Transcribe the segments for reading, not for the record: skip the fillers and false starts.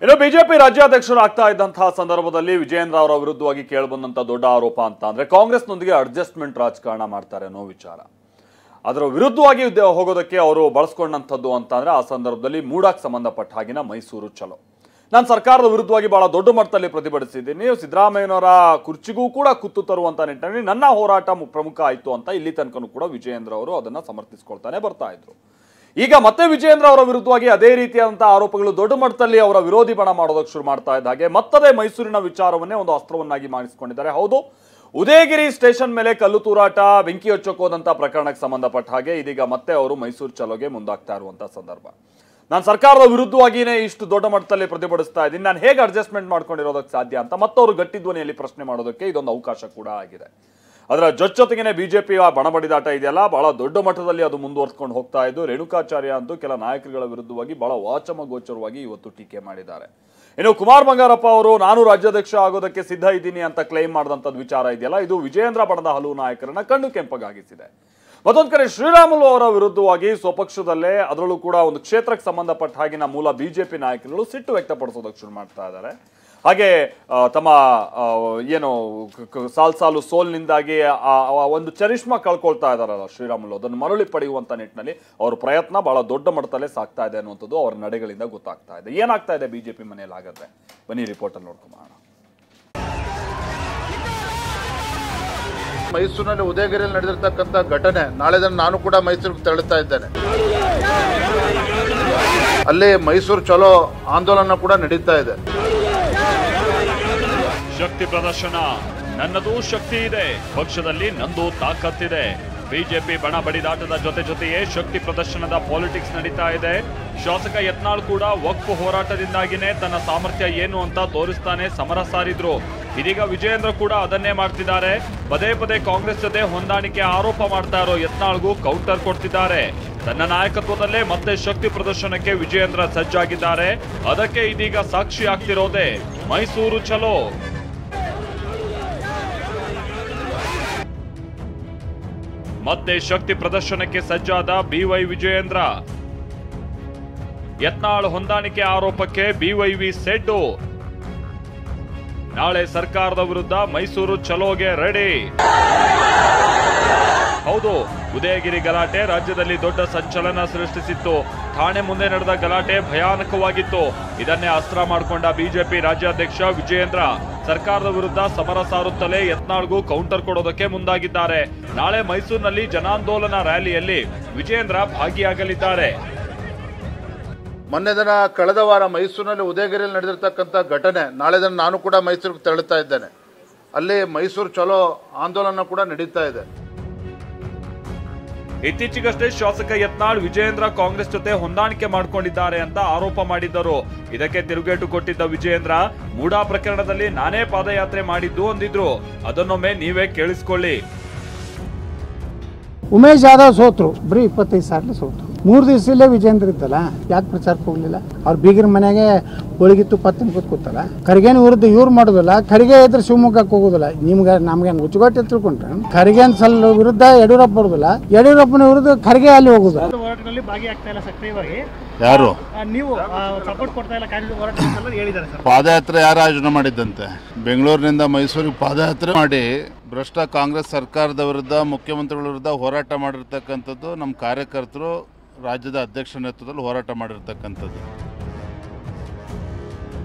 ಇನ್ನು ಬಿಜೆಪಿ ರಾಜ್ಯಾಧ್ಯಕ್ಷರಾಗ್ತಾ ಇದ್ದಂತಹ ಸಂದರ್ಭದಲ್ಲಿ ವಿಜಯೇಂದ್ರ ಅವರ ವಿರುದ್ಧವಾಗಿ ಕೇಳಿಬಂದಂತ ದೊಡ್ಡ ಆರೋಪ ಅಂತ ಅಂದ್ರೆ ಕಾಂಗ್ರೆಸ್ನೊಂದಿಗೆ ಅಡ್ಜಸ್ಟ್ಮೆಂಟ್ ರಾಜಕಾರಣ ಮಾಡ್ತಾರೆ ಅನ್ನೋ ವಿಚಾರ. ಅದರ ವಿರುದ್ಧವಾಗಿ ಹೋಗೋದಕ್ಕೆ ಅವರು ಬಳಸ್ಕೊಂಡಂಥದ್ದು ಅಂತ ಅಂದ್ರೆ ಆ ಸಂದರ್ಭದಲ್ಲಿ ಮೂಡಾಕ್ ಸಂಬಂಧಪಟ್ಟ ಹಾಗಿನ ಮೈಸೂರು ಚಲೋ. ನಾನು ಸರ್ಕಾರದ ವಿರುದ್ಧವಾಗಿ ಬಹಳ ದೊಡ್ಡ ಮಟ್ಟದಲ್ಲಿ ಪ್ರತಿಭಟಿಸಿದ್ದೀನಿ. ಸಿದ್ದರಾಮಯ್ಯನವರ ಕುರ್ಚಿಗೂ ಕೂಡ ಕುತ್ತು ತರುವಂತ ನಿಟ್ಟಿನಲ್ಲಿ ನನ್ನ ಹೋರಾಟ ಪ್ರಮುಖ ಆಯಿತು ಅಂತ ಇಲ್ಲಿ ತನಕನೂ ಕೂಡ ವಿಜಯೇಂದ್ರ ಅವರು ಅದನ್ನ ಸಮರ್ಥಿಸಿಕೊಳ್ತಾನೆ ಬರ್ತಾ ಇದ್ರು. ಈಗ ಮತ್ತೆ ವಿಜಯೇಂದ್ರ ಅವರ ವಿರುದ್ಧವಾಗಿ ಅದೇ ರೀತಿಯಾದಂತಹ ಆರೋಪಗಳು ದೊಡ್ಡ ಮಟ್ಟದಲ್ಲಿ ಅವರ ವಿರೋಧಿ ಬಣ ಮಾಡೋದಕ್ಕೆ ಶುರು ಮಾಡ್ತಾ ಇದ್ದ ಹಾಗೆ ಮತ್ತದೇ ಮೈಸೂರಿನ ವಿಚಾರವನ್ನೇ ಒಂದು ಅಸ್ತ್ರವನ್ನಾಗಿ ಮಾಡಿಸಿಕೊಂಡಿದ್ದಾರೆ. ಹೌದು, ಉದಯಗಿರಿ ಸ್ಟೇಷನ್ ಮೇಲೆ ಕಲ್ಲು ತೂರಾಟ, ಬೆಂಕಿ ಹಚ್ಚೋಕೆ ಹೋದಂತ ಪ್ರಕರಣಕ್ಕೆ ಸಂಬಂಧಪಟ್ಟ ಹಾಗೆ ಇದೀಗ ಮತ್ತೆ ಅವರು ಮೈಸೂರು ಚಲೋಗೆ ಮುಂದಾಗ್ತಾ ಇರುವಂತಹ ಸಂದರ್ಭ. ನಾನು ಸರ್ಕಾರದ ವಿರುದ್ಧವಾಗಿಯೇ ಇಷ್ಟು ದೊಡ್ಡ ಮಟ್ಟದಲ್ಲಿ ಪ್ರತಿಭಟಿಸ್ತಾ ಇದ್ದೀನಿ, ನಾನು ಹೇಗೆ ಅಡ್ಜಸ್ಟ್ಮೆಂಟ್ ಮಾಡ್ಕೊಂಡಿರೋದಕ್ಕೆ ಸಾಧ್ಯ ಅಂತ ಮತ್ತವರು ಗಟ್ಟಿ ಧ್ವನಿಯಲ್ಲಿ ಪ್ರಶ್ನೆ ಮಾಡೋದಕ್ಕೆ ಇದೊಂದು ಅವಕಾಶ ಕೂಡ ಆಗಿದೆ. ಅದರ ಜೊತೆಗೇನೆ ಬಿಜೆಪಿ ಬಣಬಡಿದಾಟ ಇದೆಯಲ್ಲ, ಬಹಳ ದೊಡ್ಡ ಮಟ್ಟದಲ್ಲಿ ಅದು ಮುಂದುವರ್ಸ್ಕೊಂಡು ಹೋಗ್ತಾ ಇದ್ದು ರೇಣುಕಾಚಾರ್ಯ ಅಂತೂ ಕೆಲ ನಾಯಕರುಗಳ ವಿರುದ್ಧವಾಗಿ ಬಹಳ ವಾಚಮಗೋಚರವಾಗಿ ಇವತ್ತು ಟೀಕೆ ಮಾಡಿದ್ದಾರೆ. ಇನ್ನು ಕುಮಾರ್ ಬಂಗಾರಪ್ಪ ಅವರು ನಾನು ರಾಜ್ಯಾಧ್ಯಕ್ಷ ಆಗೋದಕ್ಕೆ ಸಿದ್ಧ ಇದ್ದೀನಿ ಅಂತ ಕ್ಲೈಮ್ ಮಾಡಿದಂಥದ್ದು ವಿಚಾರ ಇದೆಯಲ್ಲ, ಇದು ವಿಜಯೇಂದ್ರ ಬಣದ ಹಲವು ನಾಯಕರನ್ನ ಕಣ್ಣು ಕೆಂಪಗಾಗಿಸಿದೆ. ಮತ್ತೊಂದು ಕಡೆ ಶ್ರೀರಾಮುಲು ಅವರ ವಿರುದ್ಧವಾಗಿ ಸ್ವಪಕ್ಷದಲ್ಲೇ ಅದರಲ್ಲೂ ಕೂಡ ಒಂದು ಕ್ಷೇತ್ರಕ್ಕೆ ಸಂಬಂಧಪಟ್ಟ ಹಾಗಿನ ಮೂಲ ಬಿಜೆಪಿ ನಾಯಕರುಗಳು ಸಿಟ್ಟು ವ್ಯಕ್ತಪಡಿಸೋದಕ್ಕೆ ಶುರು ಮಾಡ್ತಾ ಇದ್ದಾರೆ. ಹಾಗೆ ತಮ್ಮ ಏನು ಸಾಲು ಸೋಲ್ನಿಂದಾಗಿ ಒಂದು ಚರಿಷ್ಮಾ ಕಳ್ಕೊಳ್ತಾ ಇದ್ದಾರಲ್ಲ ಶ್ರೀರಾಮುಲು, ಅದನ್ನು ಮರಳಿ ಪಡೆಯುವಂತ ನಿಟ್ಟಿನಲ್ಲಿ ಅವ್ರ ಪ್ರಯತ್ನ ಬಹಳ ದೊಡ್ಡ ಮಟ್ಟದಲ್ಲೇ ಸಾಗ್ತಾ ಇದೆ ಅನ್ನುವಂಥದ್ದು ಅವರ ನಡೆಗಳಿಂದ ಗೊತ್ತಾಗ್ತಾ ಇದೆ. ಏನಾಗ್ತಾ ಇದೆ ಬಿಜೆಪಿ ಮನೆಯಲ್ಲಿ ಹಾಗಾದ್ರೆ ಬನ್ನಿ ರಿಪೋರ್ಟ್ ಅಲ್ಲಿ ನೋಡ್ಕೊಂಬೋಣ. ಮೈಸೂರಿನಲ್ಲಿ ಉದಯಗಿರಿಯಲ್ಲಿ ನಡೆದಿರ್ತಕ್ಕಂಥ ಘಟನೆ, ನಾಳೆ ನಾನು ಕೂಡ ಮೈಸೂರಿಗೆ ತೆರಳುತ್ತಾ ಇದ್ದೇನೆ. ಅಲ್ಲಿ ಮೈಸೂರು ಚಲೋ ಆಂದೋಲನ ಕೂಡ ನಡೀತಾ ಇದೆ. ಶಕ್ತಿ ಪ್ರದರ್ಶನ, ನನ್ನದು ಶಕ್ತಿ ಇದೆ, ಪಕ್ಷದಲ್ಲಿ ನಂದು ತಾಕತ್ತಿದೆ. ಬಿಜೆಪಿ ಬಣ ಬಡಿದಾಟದ ಜೊತೆಯೇ ಶಕ್ತಿ ಪ್ರದರ್ಶನದ ಪಾಲಿಟಿಕ್ಸ್ ನಡೀತಾ ಇದೆ. ಶಾಸಕ ಯತ್ನಾಳ್ ಕೂಡ ವಕ್ಫ್ ಹೋರಾಟದಿಂದಾಗಿನೇ ತನ್ನ ಸಾಮರ್ಥ್ಯ ಏನು ಅಂತ ತೋರಿಸ್ತಾನೆ ಸಮರ ಸಾರಿದ್ರು. ಇದೀಗ ವಿಜಯೇಂದ್ರ ಕೂಡ ಅದನ್ನೇ ಮಾಡ್ತಿದ್ದಾರೆ. ಪದೇ ಕಾಂಗ್ರೆಸ್ ಜೊತೆ ಹೊಂದಾಣಿಕೆ ಆರೋಪ ಮಾಡ್ತಾ ಇರೋ ಯತ್ನಾಳ್ಗೂ ಕೌಂಟರ್ ಕೊಡ್ತಿದ್ದಾರೆ. ತನ್ನ ನಾಯಕತ್ವದಲ್ಲೇ ಮತ್ತೆ ಶಕ್ತಿ ಪ್ರದರ್ಶನಕ್ಕೆ ವಿಜಯೇಂದ್ರ ಸಜ್ಜಾಗಿದ್ದಾರೆ. ಅದಕ್ಕೆ ಇದೀಗ ಸಾಕ್ಷಿ ಆಗ್ತಿರೋದೇ ಮೈಸೂರು ಚಲೋ. ಮತ್ತೆ ಶಕ್ತಿ ಪ್ರದರ್ಶನಕ್ಕೆ ಸಜ್ಜಾದ ಬಿವೈ ವಿಜಯೇಂದ್ರ. ಯತ್ನಾಳ್ ಹೊಂದಾಣಿಕೆ ಆರೋಪಕ್ಕೆ ಬಿವೈವಿ ಸೆಡ್ಡು. ನಾಳೆ ಸರ್ಕಾರದ ವಿರುದ್ಧ ಮೈಸೂರು ಚಲೋಗೆ ರೆಡಿ. ಹೌದು, ಉದಯಗಿರಿ ಗಲಾಟೆ ರಾಜ್ಯದಲ್ಲಿ ದೊಡ್ಡ ಸಂಚಲನ ಸೃಷ್ಟಿಸಿತ್ತು. ಠಾಣೆ ಮುಂದೆ ನಡೆದ ಗಲಾಟೆ ಭಯಾನಕವಾಗಿತ್ತು. ಇದನ್ನೇ ಅಸ್ತ್ರ ಮಾಡಿಕೊಂಡ ಬಿಜೆಪಿ ರಾಜ್ಯಾಧ್ಯಕ್ಷ ವಿಜಯೇಂದ್ರ ಸರ್ಕಾರದ ವಿರುದ್ಧ ಸಮರ ಸಾರುತ್ತಲೇ ಯತ್ನಾಳ್ಗೂ ಕೌಂಟರ್ ಕೊಡೋದಕ್ಕೆ ಮುಂದಾಗಿದ್ದಾರೆ. ನಾಳೆ ಮೈಸೂರಿನಲ್ಲಿ ಜನಾಂದೋಲನ ರ್ಯಾಲಿಯಲ್ಲಿ ವಿಜಯೇಂದ್ರ ಭಾಗಿಯಾಗಲಿದ್ದಾರೆ. ಮೊನ್ನೆ ದಿನ ಕಳೆದ ವಾರ ಮೈಸೂರಿನಲ್ಲಿ ಉದಯಗಿರಿಯಲ್ಲಿ ನಡೆದಿರ್ತಕ್ಕಂಥ ಘಟನೆ, ನಾಳೆ ನಾನು ಕೂಡ ಮೈಸೂರಿಗೆ ತೆರಳುತ್ತಾ ಇದ್ದೇನೆ. ಅಲ್ಲಿ ಮೈಸೂರು ಚಲೋ ಆಂದೋಲನ ಕೂಡ ನಡೀತಾ ಇದೆ. ಇತ್ತೀಚೆಗಷ್ಟೇ ಶಾಸಕ ಯತ್ನಾಳ್ ವಿಜಯೇಂದ್ರ ಕಾಂಗ್ರೆಸ್ ಜೊತೆ ಹೊಂದಾಣಿಕೆ ಮಾಡಿಕೊಂಡಿದ್ದಾರೆ ಅಂತ ಆರೋಪ ಮಾಡಿದ್ದರು. ಇದಕ್ಕೆ ತಿರುಗೇಟು ಕೊಟ್ಟಿದ್ದ ವಿಜಯೇಂದ್ರ ಮೂಡಾ ಪ್ರಕರಣದಲ್ಲಿ ನಾನೇ ಪಾದಯಾತ್ರೆ ಮಾಡಿದ್ದು ಅಂದಿದ್ರು. ಅದನ್ನೊಮ್ಮೆ ನೀವೇ ಕೇಳಿಸ್ಕೊಳ್ಳಿ. ಉಮೇಶ್ ಯಾದವ್ ಸೋತ್ರು, ಬರೀ 25 ಸಾವಿರ ಸೋತ್ರು. 3 ದಿವಸದಲ್ಲೇ ವಿಜಯೇಂದ್ರ ಇದ್ದಲ್ಲ, ಯಾಕೆ ಪ್ರಚಾರಕ್ಕೆ ಹೋಗ್ಲಿಲ್ಲ? ಅವ್ರ ಬೀಗರ ಮನೆಗೆ ಹೋಳಿಗೆ ತುಪ್ಪ ತಿನ್ಕೋತ ಕೂತಲ್ಲ. ಖರ್ಗೆನ ವಿರುದ್ಧ ಇವ್ರು ಮಾಡೋದಿಲ್ಲ, ಖರ್ಗೆ ಇದ್ರೆ ಶಿವಮೊಗ್ಗಕ್ಕೆ ಹೋಗೋದಿಲ್ಲ. ನಿಮ್ಗೆ ನಮ್ಗೆ ಹುಚ್ಚುಗಟ್ಟೆ ತಿಳ್ಕೊಂಡ್ರೆ ಖರ್ಗೆನ್ ಸಲ ವಿರುದ್ಧ ಯಡಿಯೂರಪ್ಪ ಬರೋದಿಲ್ಲ, ಯಡಿಯೂರಪ್ಪನ ವಿರುದ್ಧ ಖರ್ಗೆ ಅಲ್ಲಿ ಹೋಗುದು. ಹೋರಾಟದಲ್ಲಿ ಭಾಗಿಯಾಗ್ತಾ ಇಲ್ಲ ಸಕ್ರಿಯವಾಗಿ. ಯಾರು ನೀವು ಸಪೋರ್ಟ್ ಕೊಡ್ತಾ ಇಲ್ಲ ಕಾನೂನು ಹೋರಾಟ ಹೇಳಿದ್ದಾರೆ ಸರ್. ಪಾದಯಾತ್ರೆ ಯಾರು ಆಯೋಜನೆ ಮಾಡಿದ್ದಂತೆ? ಬೆಂಗಳೂರಿನಿಂದ ಮೈಸೂರಿಗೆ ಪಾದಯಾತ್ರೆ ಮಾಡಿ ಭ್ರಷ್ಟ ಕಾಂಗ್ರೆಸ್ ಸರ್ಕಾರದ ವಿರುದ್ಧ, ಮುಖ್ಯಮಂತ್ರಿಗಳ ವಿರುದ್ಧ ಹೋರಾಟ ಮಾಡಿರ್ತಕ್ಕಂಥದ್ದು ನಮ್ಮ ಕಾರ್ಯಕರ್ತರು ರಾಜ್ಯದ ಅಧ್ಯಕ್ಷ ನೇತೃತ್ವದಲ್ಲಿ ಹೋರಾಟ ಮಾಡಿರ್ತಕ್ಕಂಥದ್ದು.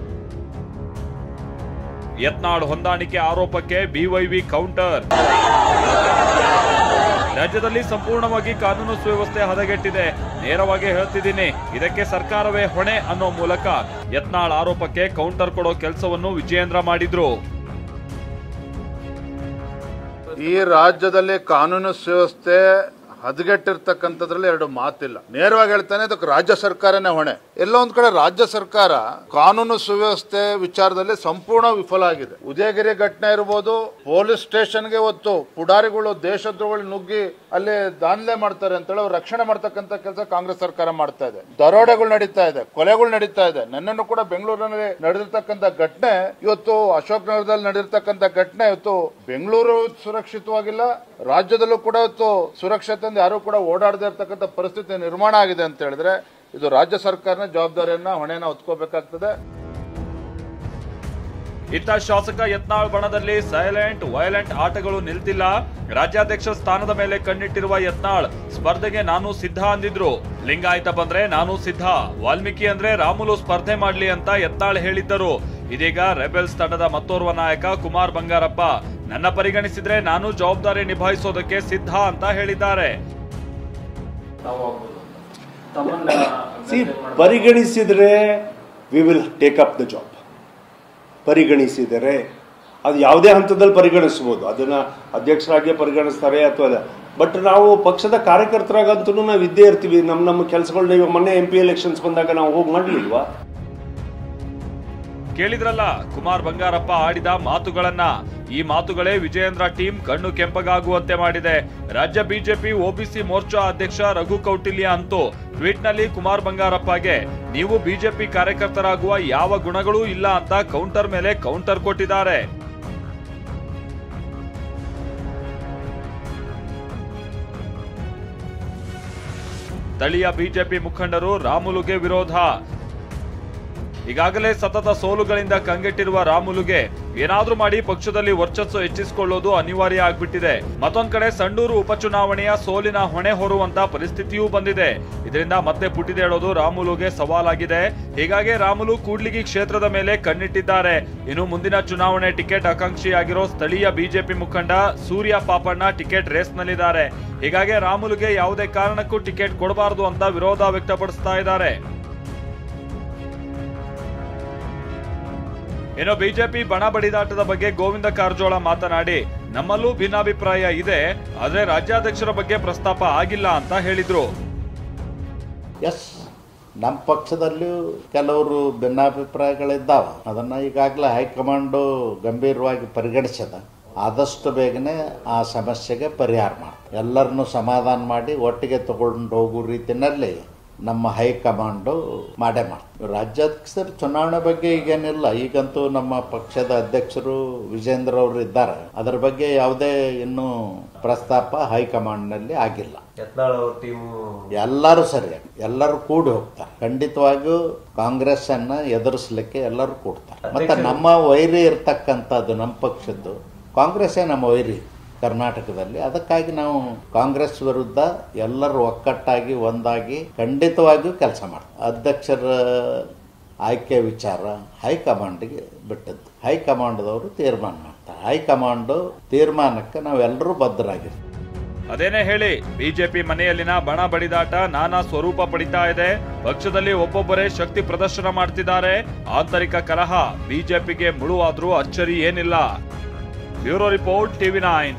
ಯತ್ನಾಳ್ ಹೊಂದಾಣಿಕೆ ಆರೋಪಕ್ಕೆ ಬಿವೈವಿ ಕೌಂಟರ್. ರಾಜ್ಯದಲ್ಲಿ ಸಂಪೂರ್ಣವಾಗಿ ಕಾನೂನು ಸುವ್ಯವಸ್ಥೆ ಹದಗೆಟ್ಟಿದೆ. ನೇರವಾಗಿ ಹೇಳ್ತಿದ್ದೀನಿ, ಇದಕ್ಕೆ ಸರ್ಕಾರವೇ ಹೊಣೆ ಅನ್ನೋ ಮೂಲಕ ಯತ್ನಾಳ್ ಆರೋಪಕ್ಕೆ ಕೌಂಟರ್ ಕೊಡೋ ಕೆಲಸವನ್ನು ವಿಜಯೇಂದ್ರ ಮಾಡಿದ್ರು. ಈ ರಾಜ್ಯದಲ್ಲಿ ಕಾನೂನು ಸುವ್ಯವಸ್ಥೆ ಹದಗೆಟ್ಟಿರ್ತಕ್ಕಂಥದ್ರಲ್ಲಿ ಎರಡು ಮಾತಿಲ್ಲ. ನೇರವಾಗಿ ಹೇಳ್ತಾನೆ, ಅದಕ್ಕೆ ರಾಜ್ಯ ಸರ್ಕಾರನೇ ಹೊಣೆ. ಎಲ್ಲೋ ಒಂದ್ ಕಡೆ ರಾಜ್ಯ ಸರ್ಕಾರ ಕಾನೂನು ಸುವ್ಯವಸ್ಥೆ ವಿಚಾರದಲ್ಲಿ ಸಂಪೂರ್ಣ ವಿಫಲ ಆಗಿದೆ. ಉದಯಗಿರಿ ಘಟನೆ ಇರ್ಬೋದು, ಪೊಲೀಸ್ ಸ್ಟೇಷನ್ಗೆ ಹೊತ್ತು ಪುಡಾರಿಗಳು ದೇಶದ್ರೋಹಗಳು ನುಗ್ಗಿ ಅಲ್ಲಿ ದಾಂಧಲೆ ಮಾಡ್ತಾರೆ ಅಂತೇಳಿ ಅವ್ರು ರಕ್ಷಣೆ ಮಾಡ್ತಕ್ಕಂಥ ಕೆಲಸ ಕಾಂಗ್ರೆಸ್ ಸರ್ಕಾರ ಮಾಡ್ತಾ ಇದೆ. ದರೋಡೆಗಳು ನಡೀತಾ ಇದೆ, ಕೊಲೆಗಳು ನಡೀತಾ ಇದೆ. ನನ್ನನ್ನು ಕೂಡ ಬೆಂಗಳೂರಿನಲ್ಲಿ ನಡೆದಿರ್ತಕ್ಕಂಥ ಘಟನೆ, ಇವತ್ತು ಅಶೋಕ್ ನಗರದಲ್ಲಿ ನಡೆದಿರ್ತಕ್ಕಂಥ ಘಟನೆ, ಇವತ್ತು ಬೆಂಗಳೂರು ಸುರಕ್ಷಿತವಾಗಿಲ್ಲ, ರಾಜ್ಯದಲ್ಲೂ ಕೂಡ ಇವತ್ತು ಸುರಕ್ಷತೆ ಯಾರು ಕೂಡ ಓಡಾಡದೇ ಇರತಕ್ಕಂಥ ಪರಿಸ್ಥಿತಿ ನಿರ್ಮಾಣ ಆಗಿದೆ ಅಂತ ಹೇಳಿದ್ರೆ ಇದು ರಾಜ್ಯ ಸರ್ಕಾರನ ಜವಾಬ್ದಾರಿಯನ್ನ ಹೊಣೆಯನ್ನ ಹೊತ್ಕೋಬೇಕಾಗ್ತದೆ. ಇತ್ತ ಶಾಸಕ ಯತ್ನಾಳ್ ಬಣದಲ್ಲಿ ಸೈಲೆಂಟ್ ವೈಲೆಂಟ್ ಆಟಗಳು ನಿಲ್ತಿಲ್ಲ. ರಾಜ್ಯಾಧ್ಯಕ್ಷ ಸ್ಥಾನದ ಮೇಲೆ ಕಣ್ಣಿಟ್ಟಿರುವ ಯತ್ನಾಳ್ ಸ್ಪರ್ಧೆಗೆ ನಾನು ಸಿದ್ಧ ಅಂದಿದ್ರು. ಲಿಂಗಾಯತ ಬಂದ್ರೆ ನಾನು ಸಿದ್ಧ, ವಾಲ್ಮೀಕಿ ಅಂದ್ರೆ ರಾಮುಲು ಸ್ಪರ್ಧೆ ಮಾಡ್ಲಿ ಅಂತ ಯತ್ನಾಳ್ ಹೇಳಿದ್ದರು. ಇದೀಗ ರೆಬೆಲ್ಸ್ ತಂಡದ ಮತ್ತೋರ್ವ ನಾಯಕ ಕುಮಾರ್ ಬಂಗಾರಪ್ಪ ನನ್ನ ಪರಿಗಣಿಸಿದ್ರೆ ನಾನು ಜವಾಬ್ದಾರಿ ನಿಭಾಯಿಸೋದಕ್ಕೆ ಸಿದ್ಧ ಅಂತ ಹೇಳಿದ್ದಾರೆ. ಪರಿಗಣಿಸಿದರೆ we will take up the job. ಪರಿಗಣಿಸಿದರೆ ಅದು ಯಾವುದೇ ಹಂತದಲ್ಲಿ ಪರಿಗಣಿಸ್ಬೋದು, ಅದನ್ನು ಅಧ್ಯಕ್ಷರಾಗಿಯೇ ಪರಿಗಣಿಸ್ತಾರೆ ಅಥವಾ ಬಟ್ ನಾವು ಪಕ್ಷದ ಕಾರ್ಯಕರ್ತರಾಗಂತೂ ನಾವು ಇದ್ದೇ ಇರ್ತೀವಿ. ನಮ್ಮ ಕೆಲಸಗಳನ್ನ ಇವಾಗ ಮೊನ್ನೆ MP ಎಲೆಕ್ಷನ್ಸ್ ಬಂದಾಗ ನಾವು ಹೋಗಿ ಮಾಡಲಿಲ್ವಾ? ಕೇಳಿದ್ರಲ್ಲ ಕುಮಾರ್ ಬಂಗಾರಪ್ಪ ಆಡಿದ ಮಾತುಗಳನ್ನ. ಈ ಮಾತುಗಳೇ ವಿಜಯೇಂದ್ರ ಟೀಮ್ ಕಣ್ಣು ಕೆಂಪಗಾಗುವಂತೆ ಮಾಡಿದೆ. ರಾಜ್ಯ ಬಿಜೆಪಿ OBC ಮೋರ್ಚಾ ಅಧ್ಯಕ್ಷ ರಘು ಕೌಟಿಲ್ಯ ಅಂತೂ ಟ್ವೀಟ್ ನಲ್ಲಿ ಕುಮಾರ್ ಬಂಗಾರಪ್ಪಗೆ ನೀವು ಬಿಜೆಪಿ ಕಾರ್ಯಕರ್ತರಾಗುವ ಯಾವ ಗುಣಗಳೂ ಇಲ್ಲ ಅಂತ ಕೌಂಟರ್ ಮೇಲೆ ಕೌಂಟರ್ ಕೊಟ್ಟಿದ್ದಾರೆ. ಸ್ಥಳೀಯ ಬಿಜೆಪಿ ಮುಖಂಡರು ರಾಮುಲುಗೆ ವಿರೋಧ. ಈಗಾಗಲೇ ಸತತ ಸೋಲುಗಳಿಂದ ಕಂಗೆಟ್ಟಿರುವ ರಾಮುಲುಗೆ ಏನಾದ್ರೂ ಮಾಡಿ ಪಕ್ಷದಲ್ಲಿ ವರ್ಚಸ್ಸು ಹೆಚ್ಚಿಸಿಕೊಳ್ಳೋದು ಅನಿವಾರ್ಯ ಆಗ್ಬಿಟ್ಟಿದೆ. ಮತ್ತೊಂದ್ ಕಡೆ ಸಂಡೂರು ಉಪಚುನಾವಣೆಯ ಸೋಲಿನ ಹೊಣೆ ಹೊರುವಂತ ಪರಿಸ್ಥಿತಿಯೂ ಬಂದಿದೆ. ಇದರಿಂದ ಮತ್ತೆ ಪುಟಿದೇಳೋದು ರಾಮುಲುಗೆ ಸವಾಲಾಗಿದೆ. ಹೀಗಾಗಿ ರಾಮುಲು ಕೂಡ್ಲಿಗಿ ಕ್ಷೇತ್ರದ ಮೇಲೆ ಕಣ್ಣಿಟ್ಟಿದ್ದಾರೆ. ಇನ್ನು ಮುಂದಿನ ಚುನಾವಣೆ ಟಿಕೆಟ್ ಆಕಾಂಕ್ಷಿಯಾಗಿರೋ ಸ್ಥಳೀಯ ಬಿಜೆಪಿ ಮುಖಂಡ ಸೂರ್ಯ ಪಾಪಣ್ಣ ಟಿಕೆಟ್ ರೇಸ್ನಲ್ಲಿದ್ದಾರೆ. ಹೀಗಾಗಿ ರಾಮುಲುಗೆ ಯಾವುದೇ ಕಾರಣಕ್ಕೂ ಟಿಕೆಟ್ ಕೊಡಬಾರದು ಅಂತ ವಿರೋಧ ವ್ಯಕ್ತಪಡಿಸ್ತಾ ಇದ್ದಾರೆ. ಇನ್ನು ಬಿಜೆಪಿ ಬಣ ಬಡಿದಾಟದ ಬಗ್ಗೆ ಗೋವಿಂದ ಕಾರಜೋಳ ಮಾತನಾಡಿ ನಮ್ಮಲ್ಲೂ ಭಿನ್ನಾಭಿಪ್ರಾಯ ಇದೆ, ಆದ್ರೆ ರಾಜ್ಯಾಧ್ಯಕ್ಷರ ಬಗ್ಗೆ ಪ್ರಸ್ತಾಪ ಆಗಿಲ್ಲ ಅಂತ ಹೇಳಿದ್ರು. ಎಸ್, ನಮ್ಮ ಪಕ್ಷದಲ್ಲೂ ಕೆಲವರು ಭಿನ್ನಾಭಿಪ್ರಾಯಗಳಿದ್ದಾವೆ. ಅದನ್ನು ಈಗಾಗಲೇ ಹೈಕಮಾಂಡು ಗಂಭೀರವಾಗಿ ಪರಿಗಣಿಸಿದ. ಆದಷ್ಟು ಬೇಗನೆ ಆ ಸಮಸ್ಯೆಗೆ ಪರಿಹಾರ ಮಾಡ್ತಾರೆ. ಎಲ್ಲರನ್ನೂ ಸಮಾಧಾನ ಮಾಡಿ ಒಟ್ಟಿಗೆ ತಗೊಂಡು ಹೋಗೋ ರೀತಿಯಲ್ಲಿ ನಮ್ಮ ಹೈಕಮಾಂಡು ಮಾಡೇ ಮಾಡ್ತಾರೆ. ರಾಜ್ಯಾಧ್ಯಕ್ಷರ ಚುನಾವಣೆ ಬಗ್ಗೆ ಈಗೇನಿಲ್ಲ. ಈಗಂತೂ ನಮ್ಮ ಪಕ್ಷದ ಅಧ್ಯಕ್ಷರು ವಿಜೇಂದ್ರ ಅವರು ಇದ್ದಾರೆ. ಅದರ ಬಗ್ಗೆ ಯಾವುದೇ ಇನ್ನೂ ಪ್ರಸ್ತಾಪ ಹೈಕಮಾಂಡ್ನಲ್ಲಿ ಆಗಿಲ್ಲ. ಎಲ್ಲರೂ ಸರಿಯಾಗಿ ಎಲ್ಲರೂ ಕೂಡಿ ಹೋಗ್ತಾರೆ. ಖಂಡಿತವಾಗಿಯೂ ಕಾಂಗ್ರೆಸ್ ಅನ್ನ ಎದುರಿಸಲಿಕ್ಕೆ ಎಲ್ಲರೂ ಕೂಡ್ತಾರೆ. ಮತ್ತೆ ನಮ್ಮ ವೈರಿ ಇರ್ತಕ್ಕಂಥದ್ದು ನಮ್ಮ ಪಕ್ಷದ್ದು ಕಾಂಗ್ರೆಸ್ಸೇ ನಮ್ಮ ವೈರಿ ಕರ್ನಾಟಕದಲ್ಲಿ. ಅದಕ್ಕಾಗಿ ನಾವು ಕಾಂಗ್ರೆಸ್ ವಿರುದ್ಧ ಎಲ್ಲರೂ ಒಕ್ಕಟ್ಟಾಗಿ ಒಂದಾಗಿ ಖಂಡಿತವಾಗಿಯೂ ಕೆಲಸ ಮಾಡ್ತೀವಿ. ಅಧ್ಯಕ್ಷರ ಆಯ್ಕೆ ವಿಚಾರ ಹೈಕಮಾಂಡ್ಗೆ ಬಿಟ್ಟದ್ದು. ಹೈಕಮಾಂಡ್ದವರು ತೀರ್ಮಾನ ಮಾಡ್ತಾರೆ. ಹೈಕಮಾಂಡು ತೀರ್ಮಾನಕ್ಕೆ ನಾವೆಲ್ಲರೂ ಬದ್ಧರಾಗಿರ್ತೀವಿ. ಅದೇನೇ ಹೇಳಿ, ಬಿಜೆಪಿ ಮನೆಯಲ್ಲಿನ ಬಣ ಬಡಿದಾಟ ನಾನಾ ಸ್ವರೂಪ ಪಡಿತಾ ಇದೆ. ಪಕ್ಷದಲ್ಲಿ ಒಬ್ಬೊಬ್ಬರೇ ಶಕ್ತಿ ಪ್ರದರ್ಶನ ಮಾಡ್ತಿದ್ದಾರೆ. ಆಂತರಿಕ ಕಲಹ ಬಿಜೆಪಿಗೆ ಮುಳುವಾದ್ರೂ ಅಚ್ಚರಿ ಏನಿಲ್ಲ. Bureau report, TV9.